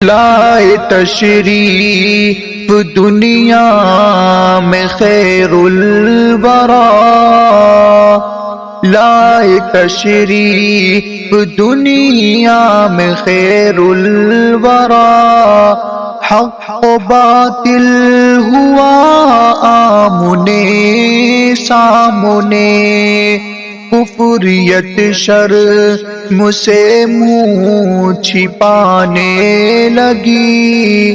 لائے تشریف دنیا میں خیر الورا، لائے تشریف دنیا میں خیر الورا، حق و باطل ہوا آمنے سامنے، کفریت شرم سے منہ چھپانے لگی،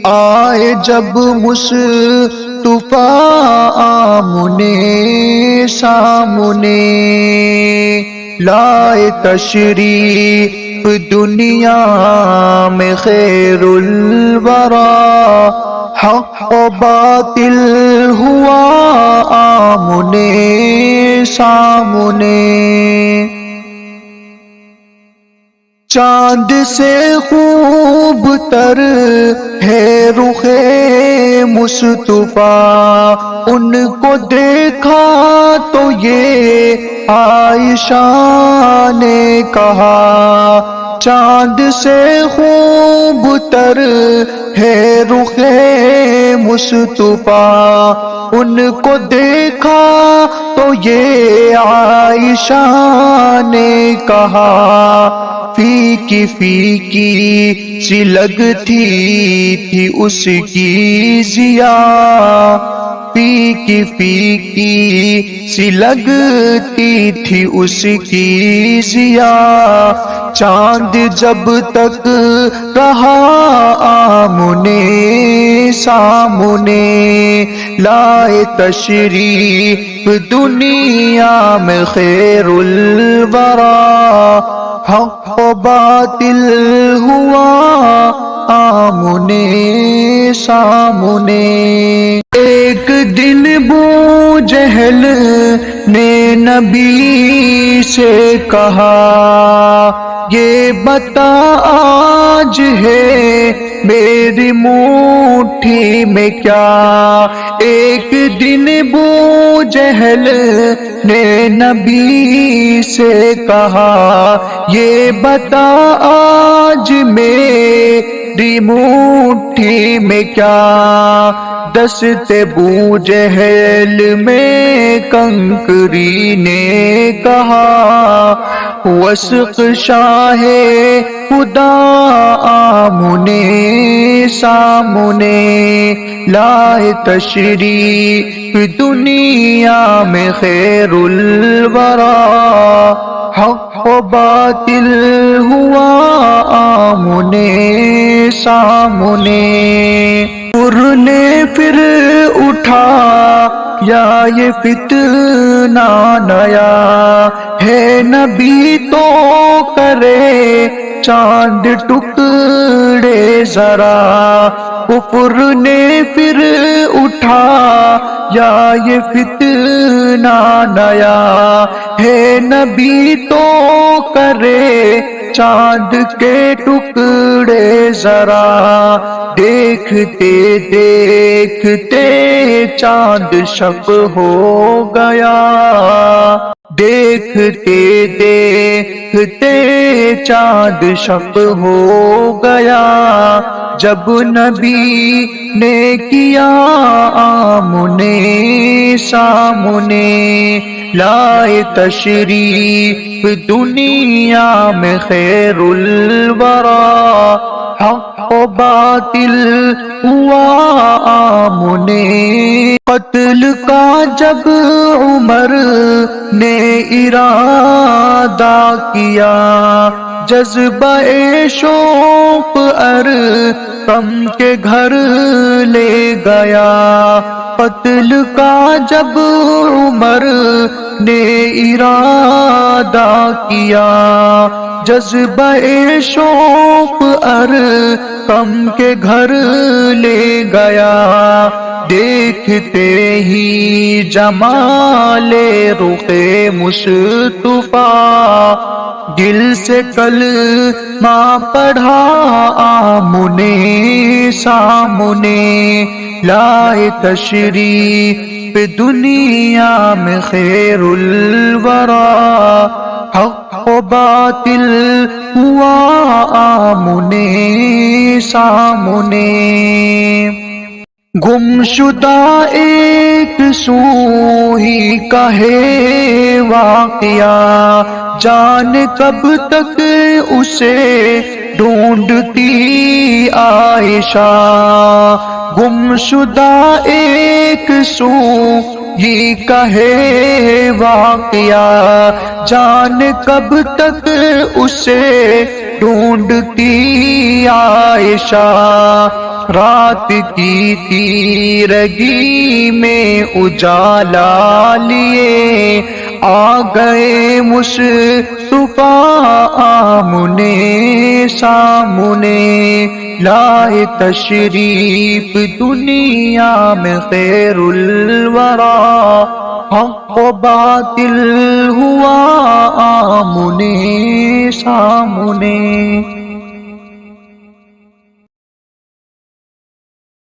آئے جب مصطفیٰ آمنے سامنے، لائے تشریف دنیا میں خیر الورا، حق و باطل ہوا آمنے سامنے، چاند سے خوب تر ہے رخ مصطفیٰ، ان کو دیکھا تو یہ عائشہ نے کہا، چاند سے خوب تر ہے رخ مصطفیٰ، ان کو دیکھا تو یہ عائشہ نے کہا، فیکی فیکی سی لگتی تھی اس کی ضیا، فیکی فیکی سی لگتی تھی اس کی ضیا، چاند جب تک رہا آمنے سامنے، لائے تشریف دنیا میں خیر الورا، حق و باطل ہوا آمنے سامنے، ایک دن ابو جہل نے نبی سے کہا، یہ بتا آج ہے میری مٹھی میں کیا، ایک دن ابو جہل نے نبی سے کہا، یہ بتا آج میری مٹھی میں کیا، دست ابو جہل میں کنکری نے کہا، وثق شاہ خدا آمنے سامنے، لائے تشریف دنیا میں خیر الورا، حق و باطل ہوا آمنے سامنے، نے پھر اٹھا یا یہ فتنہ نیا ہے، نبی تو کرے چاند ٹکڑے ذرا، کفر نے پھر اٹھا یا یہ فتنہ نیا ہے، نبی تو کرے چاند کے ٹکڑے ذرا، دیکھتے دیکھتے چاند شب ہو گیا، دیکھتے دیکھتے چاند شب ہو گیا، جب نبی نے کیا آمنے سامنے، لائے تشریف دنیا میں خیر الورا، حق و باطل ہوا آمنے، قتل کا جب عمر نے ارادہ کیا، جذبہ شوق ارقم کے گھر لے گیا، قتل کا جب عمر نے ارادہ کیا، جذبہ شوق ارقم کے گھر لے گیا، دیکھتے ہی جمال رخ مصطفیٰ، دل سے کلمہ پڑھا آمنے سامنے لائے تشریف دنیا میں خیر الورا حق و باطل ہوا آمنے سامنے گم شدہ ایک سو ہی کا ہے واقعہ جان کب تک اسے ڈھونڈتی عائشہ گم شدہ ایک سو ہی کا ہے واقعہ جان کب تک اسے ڈھونڈتی عائشہ رات کی تیرگی میں اجالا لیے آ گئے مصطفیٰ آمنے سامنے لائے تشریف دنیا میں خیر الورا حق و باطل ہوا آمنے سامنے